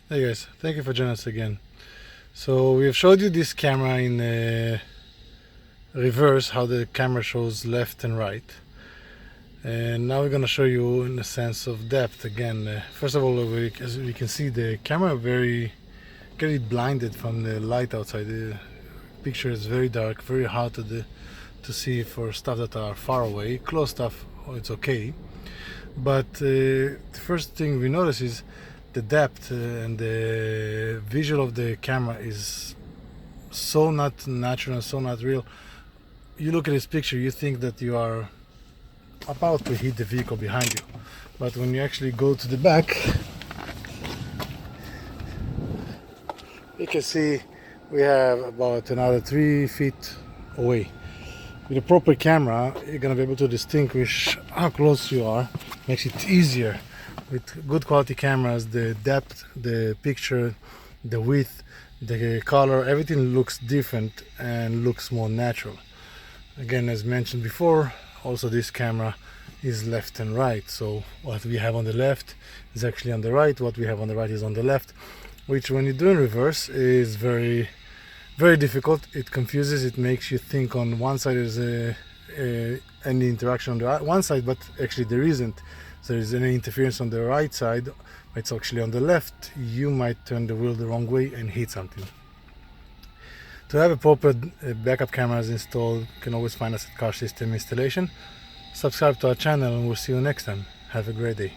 Hey guys, thank you for joining us again. So we have showed you this camera in reverse, how the camera shows left and right. And now we're going to show you in the sense of depth again. First of all, as we can see, the camera very getting blinded from the light outside. The picture is very dark, very hard to see for stuff that are far away. Close stuff, it's okay. But the first thing we notice is the depth and the visual of the camera is so not natural and so not real. You look at this picture, you think that you are about to hit the vehicle behind you, but when you actually go to the back, you can see we have about another 3 feet away. With a proper camera, you're gonna be able to distinguish how close you are. Makes it easier. With good quality cameras, the depth, the picture, the width, the color, everything looks different and looks more natural. Again, as mentioned before, also this camera is left and right. So what we have on the left is actually on the right. What we have on the right is on the left, which when you do in reverse is very difficult. It confuses. It makes you think on one side there's any interaction on the one side, but actually there isn't. So there is any interference on the right side, it's actually on the left. You might turn the wheel the wrong way and hit something. To have a proper backup cameras installed, you can always find us at Car System Installation. Subscribe to our channel and we'll see you next time. Have a great day.